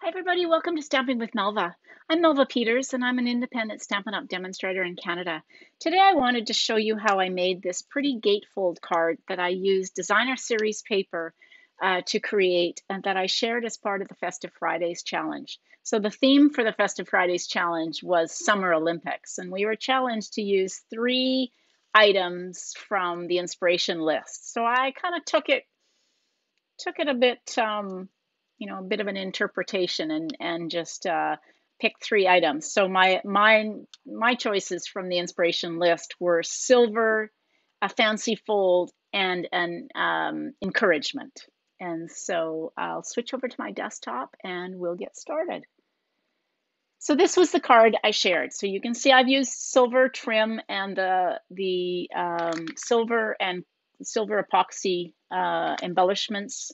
Hi everybody, welcome to Stamping with Melva. I'm Melva Peters and I'm an independent Stampin' Up! Demonstrator in Canada. Today I wanted to show you how I made this pretty gatefold card that I used designer series paper to create and that I shared as part of the Festive Fridays challenge. So the theme for the Festive Fridays challenge was Summer Olympics, and we were challenged to use 3 items from the inspiration list. So I kind of took it a bit, a bit of an interpretation and just picked 3 items. So my choices from the inspiration list were silver, a fancy fold, and an encouragement. And so I'll switch over to my desktop and we'll get started. So this was the card I shared. So you can see I've used silver trim and the silver epoxy embellishments,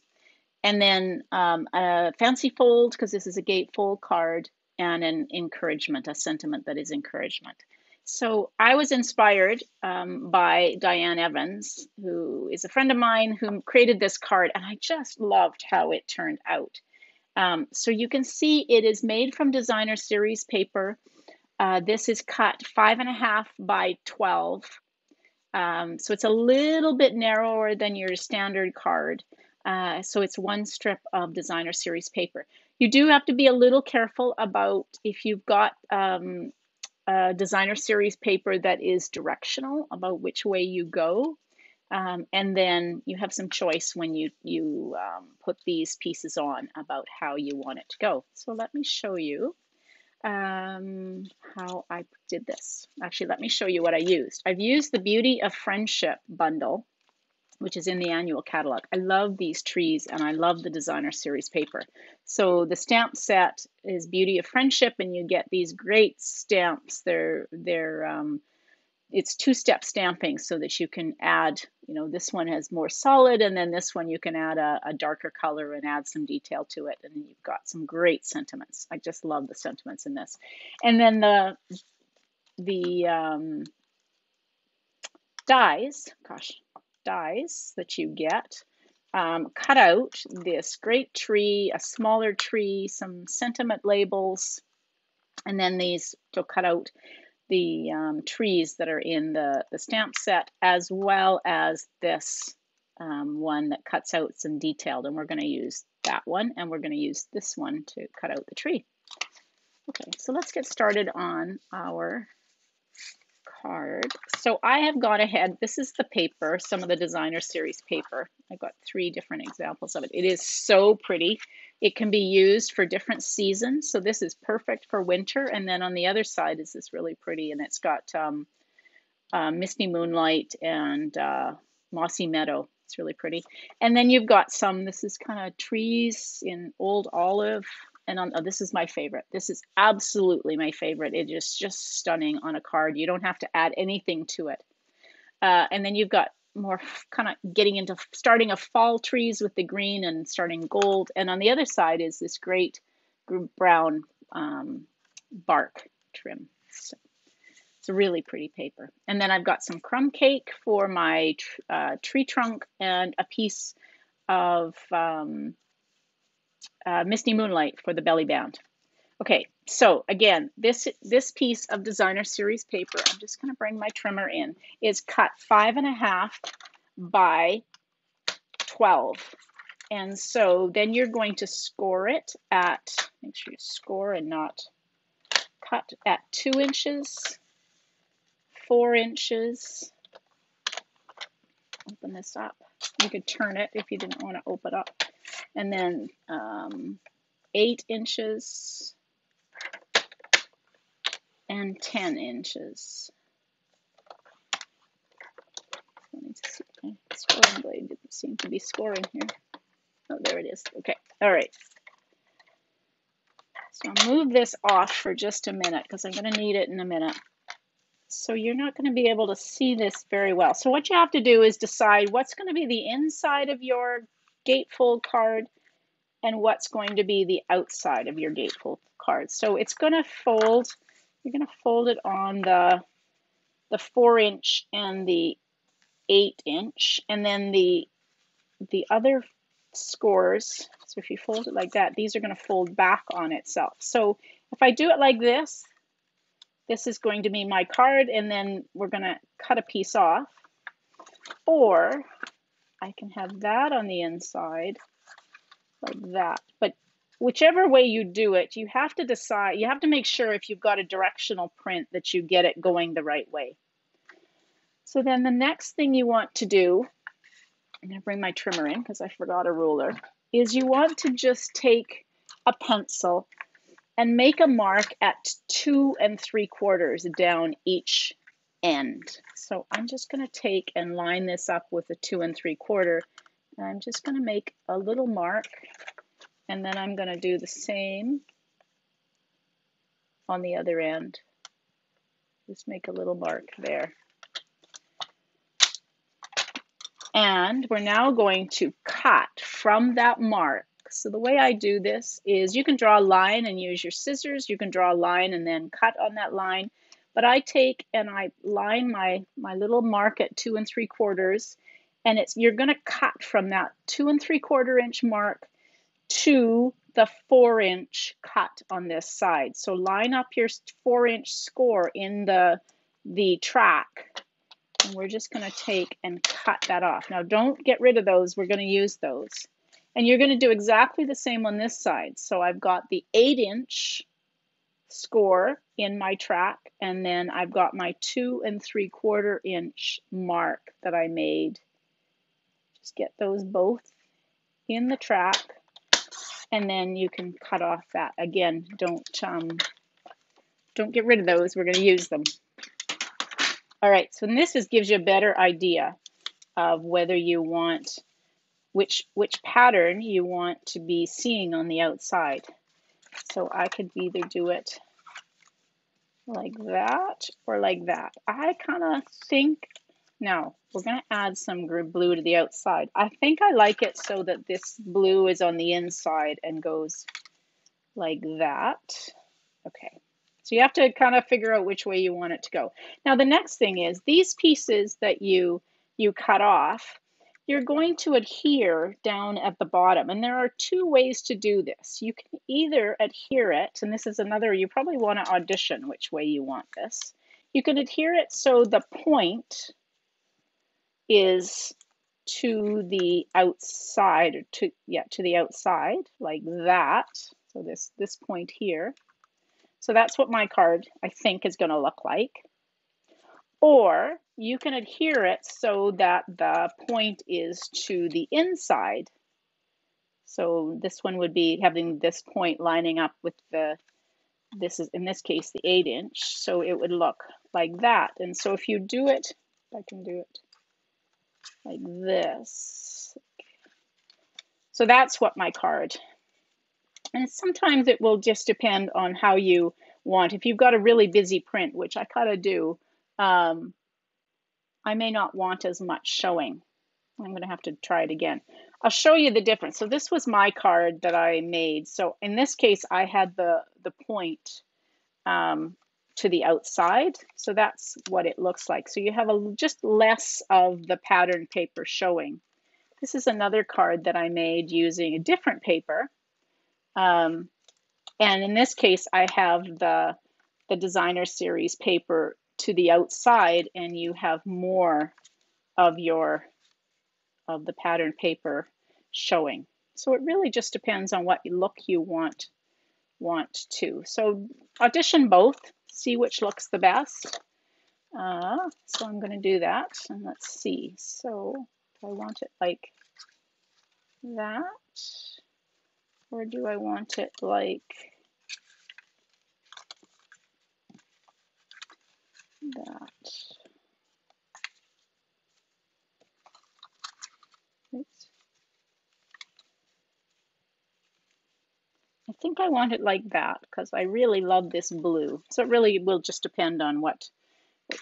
and then a fancy fold because this is a gatefold card, and an encouragement, a sentiment that is encouragement. So I was inspired by Diane Evans, who is a friend of mine who created this card, and I just loved how it turned out. So you can see it is made from designer series paper. This is cut 5.5 by 12. So it's a little bit narrower than your standard card. So it's 1 strip of designer series paper. You do have to be a little careful about if you've got designer series paper that is directional about which way you go. And then you have some choice when you put these pieces on about how you want it to go. So let me show you how I did this. Actually, let me show you what I used. I've used the Beauty of Friendship bundle, which is in the annual catalog. I love these trees and I love the designer series paper. So the stamp set is Beauty of Friendship, and you get these great stamps. It's 2-step stamping so that you can add, this one has more solid, and then this one you can add a darker color and add some detail to it, and then you've got some great sentiments. I just love the sentiments in this. And then the dies that you get cut out this great tree, a smaller tree, some sentiment labels, and then these will cut out the trees that are in the stamp set, as well as this one that cuts out some detailed, and we're going to use that one, and we're going to use this one to cut out the tree. Okay, so let's get started on our card. So I have gone ahead, this is the paper, some of the designer series paper. I've got 3 different examples of it. It is so pretty. It can be used for different seasons. So this is perfect for winter. And then on the other side is this really pretty, and it's got misty moonlight and mossy meadow. It's really pretty. And then you've got this is kind of trees in old olive. And this is my favorite. This is absolutely my favorite. It is just stunning on a card. You don't have to add anything to it. And then you've got more kind of getting into starting a fall trees with the green and starting gold. And on the other side is this great brown bark trim. So it's a really pretty paper. And then I've got some crumb cake for my tree trunk, and a piece of Misty Moonlight for the belly band. Okay, so again, this piece of designer series paper, I'm just going to bring my trimmer in, is cut 5.5 by 12. And so then you're going to score it at, make sure you score and not cut, at 2 inches, 4 inches. Open this up. You could turn it if you didn't want to open it up. And then 8 inches and 10 inches. Scoring blade didn't seem to be scoring here. Oh, there it is. Okay, all right. So I'll move this off for just a minute because I'm going to need it in a minute. So you're not going to be able to see this very well. So what you have to do is decide what's going to be the inside of your gatefold card and what's going to be the outside of your gatefold card. So it's going to fold, you're going to fold it on the 4-inch and the 8-inch, and then the other scores, So if you fold it like that, these are going to fold back on itself. So if I do it like this is going to be my card, and then we're going to cut a piece off. Or I can have that on the inside like that. But whichever way you do it, you have to decide, you have to make sure if you've got a directional print that you get it going the right way. So then the next thing you want to do, I'm going to bring my trimmer in because I forgot a ruler, is you want to just take a pencil and make a mark at 2 3/4 down each end. So I'm just going to take and line this up with a 2 3/4. And I'm just going to make a little mark, and then I'm going to do the same on the other end. Just make a little mark there. And we're now going to cut from that mark. So the way I do this is you can draw a line and use your scissors. You can draw a line and then cut on that line. But I take and I line my little mark at 2 3/4, and you're going to cut from that 2 3/4 inch mark to the 4-inch cut on this side. So line up your 4-inch score in the track. And we're just going to take and cut that off. Now don't get rid of those, we're going to use those. And you're going to do exactly the same on this side. So I've got the 8-inch score in my track, and then I've got my 2 3/4 inch mark that I made. Just get those both in the track, and then you can cut off that. Again, don't get rid of those, we're going to use them. All right, so this gives you a better idea of whether you want, which pattern you want to be seeing on the outside. So I could either do it like that or like that. I kind of think, now we're going to add some blue to the outside. I think I like it so that this blue is on the inside and goes like that. Okay. So you have to kind of figure out which way you want it to go. Now the next thing is these pieces that you cut off, you're going to adhere down at the bottom. And there are 2 ways to do this. You can either adhere it, and this is another, you probably want to audition which way you want this. You can adhere it so the point is to the outside, or to the outside, like that. So this point here. So that's what my card, I think, is going to look like. Or you can adhere it so that the point is to the inside. So this one would be having this point lining up with this is, in this case, the 8-inch. So it would look like that. And so if you do it, if I can do it like this. So that's what my card. And sometimes it will just depend on how you want. If you've got a really busy print, which I kind of do, I may not want as much showing. I'm going to have to try it again. I'll show you the difference. So this was my card that I made. So in this case, I had the point to the outside. So that's what it looks like. So you have just less of the pattern paper showing. This is another card that I made using a different paper. And in this case, I have the designer series paper to the outside, and you have more of the pattern paper showing. So it really just depends on what look you want to. So audition both, see which looks the best. So I'm going to do that, and let's see. So do I want it like that? Or do I want it like that? Oops. I think I want it like that because I really love this blue. So it really will just depend on what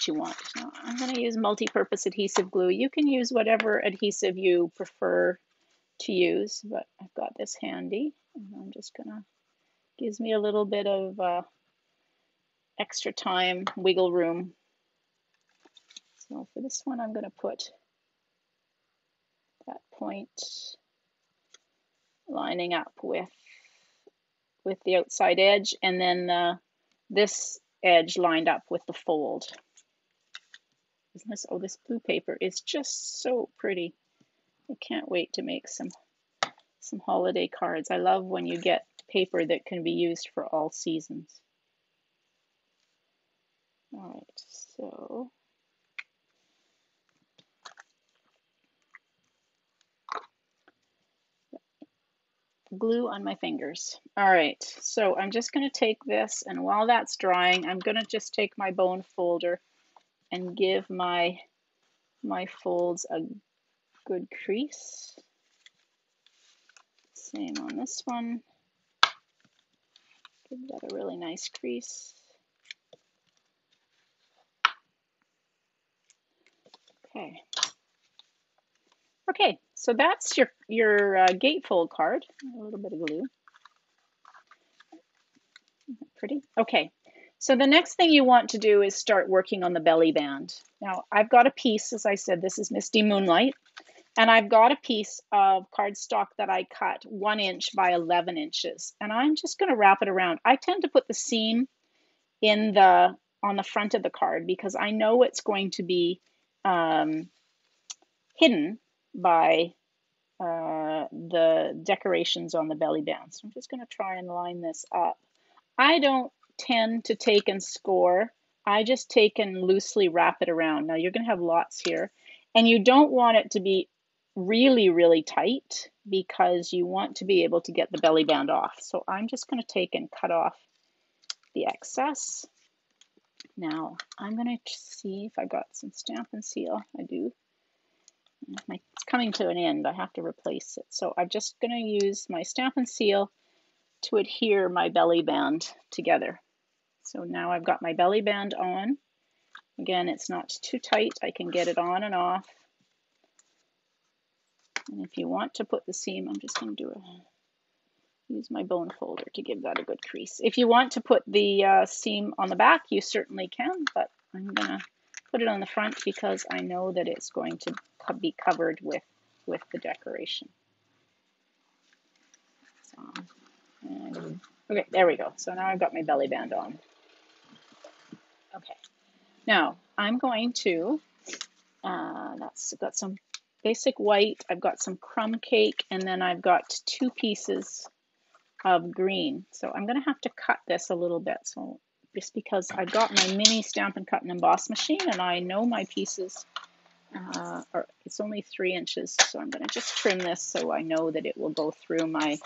you want. Now, I'm going to use multi-purpose adhesive glue. You can use whatever adhesive you prefer to use, but I've got this handy, and I'm just gonna, gives me a little bit of extra time, wiggle room. So for this one, I'm gonna put that point lining up with the outside edge, and then this edge lined up with the fold. Oh, this blue paper is just so pretty. I can't wait to make some holiday cards. I love when you get paper that can be used for all seasons. All right, so glue on my fingers. All right, so I'm just going to take this, and while that's drying, I'm going to just take my bone folder and give my folds a good crease. Same on this one. Give that a really nice crease. Okay. Okay, so that's your gatefold card. A little bit of glue. Pretty. Okay, so the next thing you want to do is start working on the belly band. Now, I've got a piece, as I said, this is Misty Moonlight, and I've got a piece of cardstock that I cut 1 inch by 11 inches, and I'm just going to wrap it around. I tend to put the seam on the front of the card because I know it's going to be hidden by the decorations on the belly band. So I'm just going to try and line this up. I don't tend to take and score. I just take and loosely wrap it around. Now you're going to have lots here, and you don't want it to be really, really tight because you want to be able to get the belly band off. So I'm just going to take and cut off the excess. Now I'm going to see if I got some Stampin' Seal. I do. It's coming to an end. I have to replace it. So I'm just going to use my Stampin' Seal to adhere my belly band together. So now I've got my belly band on. Again, it's not too tight. I can get it on and off. And if you want to put the seam, I'm just going to use my bone folder to give that a good crease. If you want to put the seam on the back, you certainly can, but I'm going to put it on the front because I know that it's going to be covered with the decoration. So, okay, there we go. So now I've got my belly band on. Okay, now I'm going to, I've got some basic white, I've got some crumb cake, and then I've got 2 pieces of green. So I'm going to have to cut this a little bit. So just because I've got my mini Stampin' Cut and Emboss machine, and I know my pieces it's only 3 inches. So I'm going to just trim this so I know that it will go through my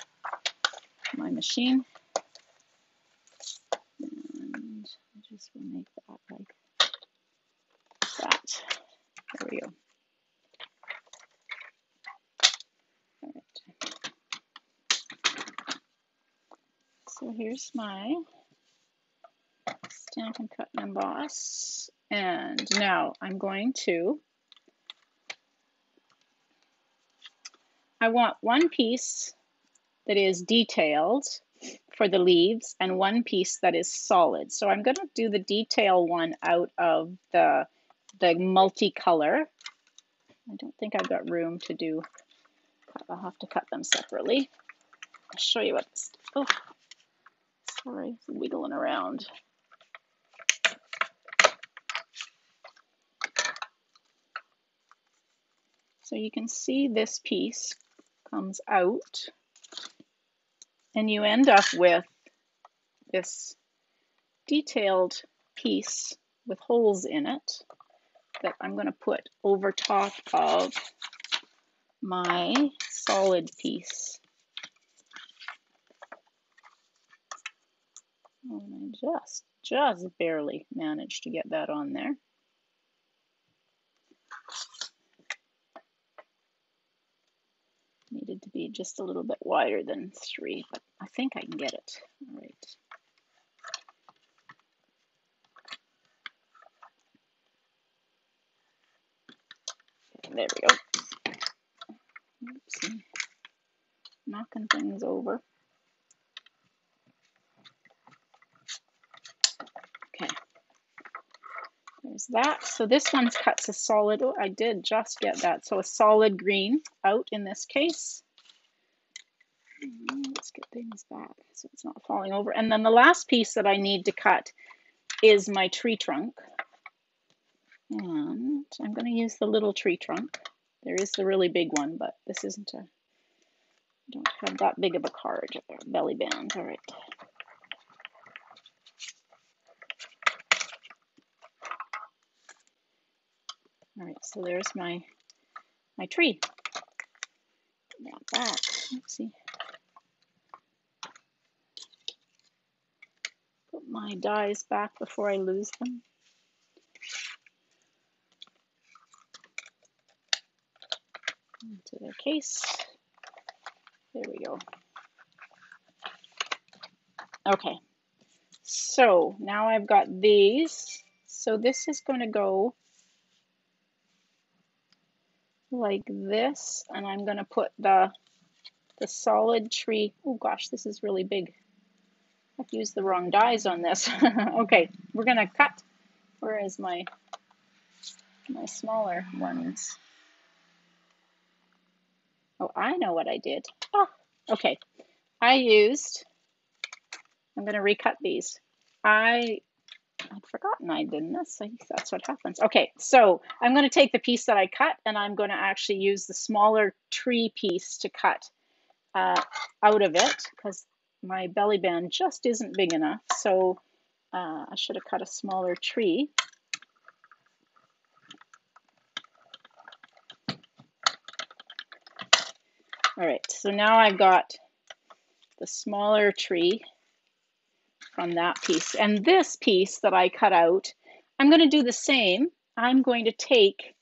machine. And I just will make that like that. There we go. All right. So here's my Stampin' Cut and Emboss. And now I'm going to, I want 1 piece that is detailed for the leaves and 1 piece that is solid. So I'm going to do the detail one out of the multicolor. I don't think I've got room to do, I'll have to cut them separately. I'll show you what this, oh, sorry, it's wiggling around. So you can see this piece comes out, and you end up with this detailed piece with holes in it that I'm going to put over top of my solid piece. And I just barely managed to get that on there. Needed to be just a little bit wider than 3, but I think I can get it. All right. There we go. Oopsie. Knocking things over. Okay. There's that. So this one cuts a solid, oh, I did just get that. So a solid green out in this case. Let's get things back so it's not falling over. And then the last piece that I need to cut is my tree trunk. And I'm going to use the little tree trunk. There is the really big one, but this isn't a, I don't have that big of a card or belly band. All right. All right, so there's my tree. Now back. Oopsie. Put my dies back before I lose them. Into their case. There we go. Okay, so now I've got these. So this is going to go like this, and I'm going to put the solid tree. Oh gosh, this is really big. I've used the wrong dies on this. Okay, we're going to cut. Where is my smaller ones? Oh, I know what I did. Oh, okay. I'm going to recut these. I'd forgotten I did this. I think that's what happens. Okay, so I'm going to take the piece that I cut, and I'm going to actually use the smaller tree piece to cut out of it, because my belly band just isn't big enough. So I should have cut a smaller tree. All right, so now I've got the smaller tree from that piece. And this piece that I cut out, I'm going to do the same. I'm going to take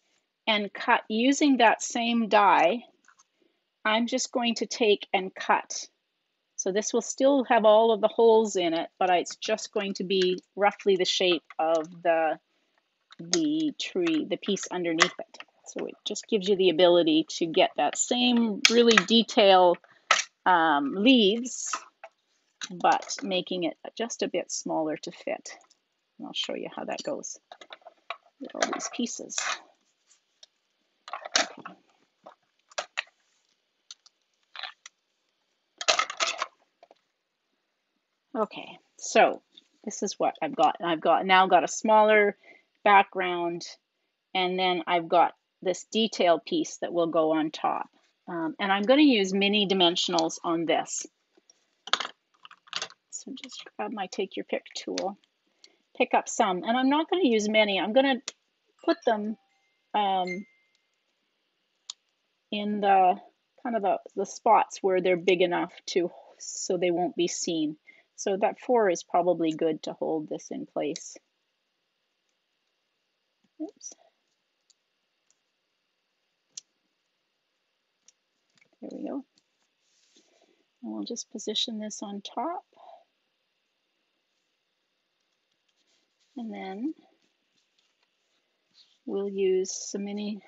and cut using that same die. I'm just going to take and cut. So this will still have all of the holes in it, but it's just going to be roughly the shape of the tree, the piece underneath it. So it just gives you the ability to get that same really detailed leaves, but making it just a bit smaller to fit. And I'll show you how that goes with all these pieces. Okay. Okay, so this is what I've got. I've now got a smaller background, and then I've got this detail piece that will go on top. And I'm going to use mini dimensionals on this. So just grab my take your pick tool, pick up some, and I'm not going to use many. I'm going to put them in the kind of the spots where they're big enough to, so they won't be seen. So that 4 is probably good to hold this in place. Oops. There we go. And we'll just position this on top. And then we'll use some mini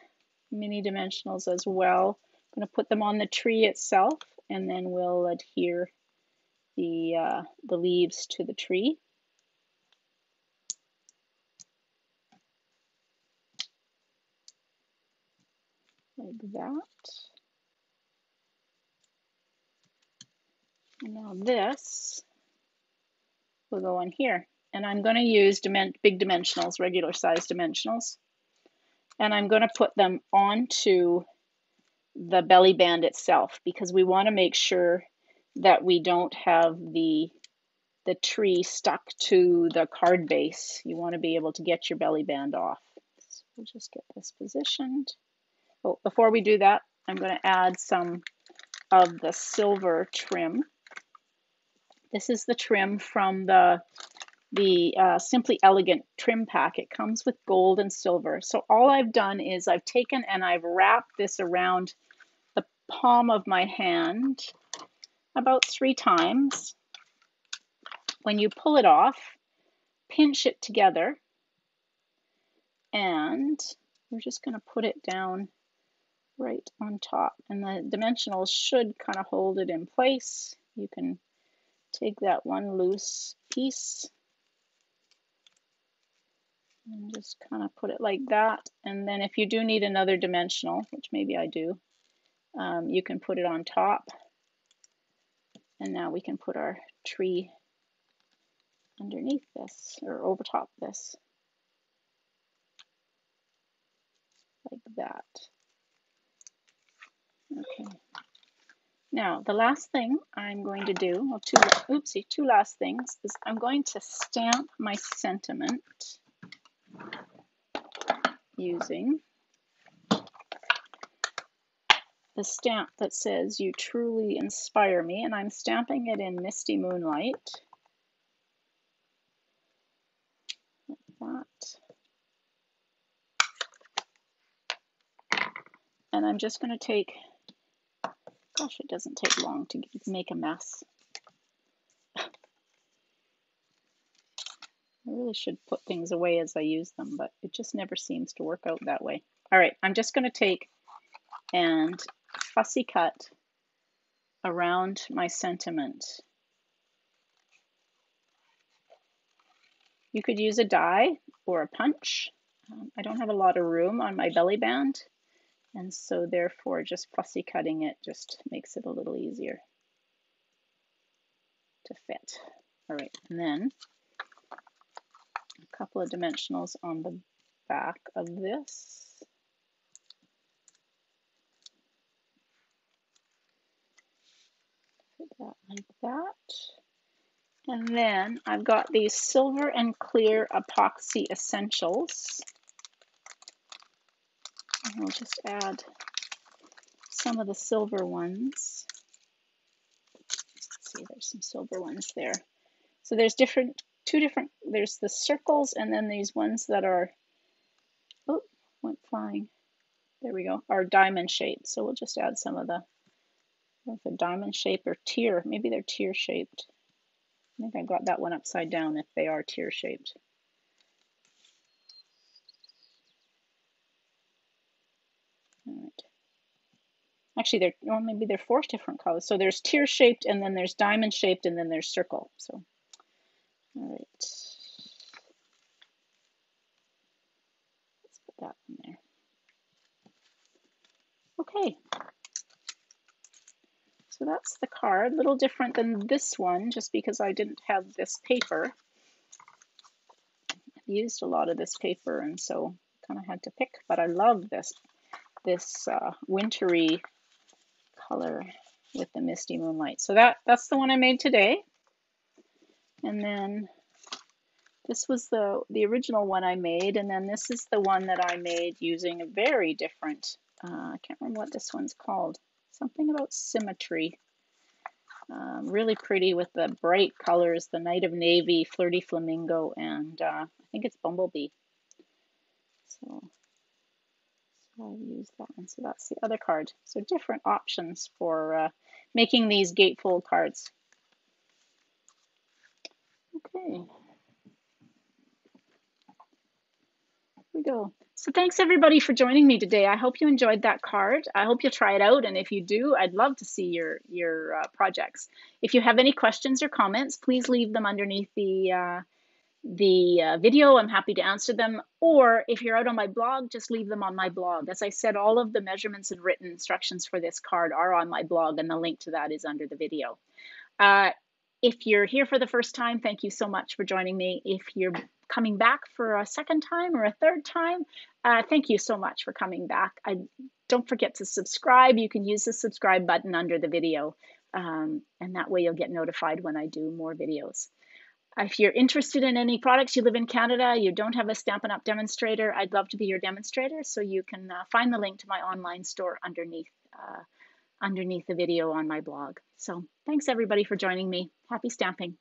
dimensionals as well. I'm going to put them on the tree itself, and then we'll adhere the leaves to the tree. Like that. And now this will go on here. And I'm going to use big dimensionals, regular size dimensionals. And I'm going to put them onto the belly band itself, because we want to make sure that we don't have the tree stuck to the card base. You want to be able to get your belly band off. So we'll just get this positioned. Oh, before we do that, I'm going to add some of the silver trim. This is the trim from the Simply Elegant trim pack. It comes with gold and silver. So all I've done is I've taken and I've wrapped this around the palm of my hand about 3 times. When you pull it off, pinch it together, and we're just going to put it down right on top. And the dimensionals should kind of hold it in place. You can take that one loose piece and just kind of put it like that. And then if you do need another dimensional, which maybe I do, you can put it on top. And now we can put our tree underneath this, or over top this, like that. Okay. Now, the last thing I'm going to do, well, two last things, is I'm going to stamp my sentiment using the stamp that says, "You truly inspire me," and I'm stamping it in Misty Moonlight. Like that. And I'm just going to take, gosh, it doesn't take long to make a mess. I really should put things away as I use them, but it just never seems to work out that way. All right, I'm just going to take and fussy cut around my sentiment. You could use a die or a punch. I don't have a lot of room on my belly band, and so therefore just fussy cutting it just makes it a little easier to fit. All right, and then a couple of dimensionals on the back of this. Put that like that. And then I've got these silver and clear epoxy essentials. And I'll just add some of the silver ones. Let's see, there's some silver ones there. So there's two different, there's the circles and then these ones that are, oh, went flying. There we go, are diamond shaped. So we'll just add some of the diamond shape or tear. Maybe they're tear shaped. I think I got that one upside down if they are tear shaped. All right. Actually, maybe they're 4 different colors. So there's tear shaped, and then there's diamond shaped, and then there's circle. So, all right. Let's put that in there. Okay. So that's the card. A little different than this one, just because I didn't have this paper. I've used a lot of this paper, and so kind of had to pick. But I love this wintry color with the Misty Moonlight. So that's the one I made today. And then this was the original one I made, and then this is the one that I made using a very different, I can't remember what this one's called, something about symmetry. Really pretty with the bright colors, the Night of Navy, Flirty Flamingo, and I think it's Bumblebee. So I'll use that one. So that's the other card. So different options for making these gatefold cards. Okay. Here we go. So thanks everybody for joining me today. I hope you enjoyed that card. I hope you'll try it out, and if you do, I'd love to see your projects. If you have any questions or comments, please leave them underneath the video. I'm happy to answer them. Or if you're out on my blog, just leave them on my blog. As I said, all of the measurements and written instructions for this card are on my blog, and the link to that is under the video. If you're here for the first time, thank you so much for joining me. If you're coming back for a second time or a third time, thank you so much for coming back. Don't forget to subscribe. You can use the subscribe button under the video, and that way you'll get notified when I do more videos. If you're interested in any products, you live in Canada, you don't have a Stampin' Up! Demonstrator, I'd love to be your demonstrator. So you can find the link to my online store underneath the video on my blog. So thanks everybody for joining me. Happy stamping.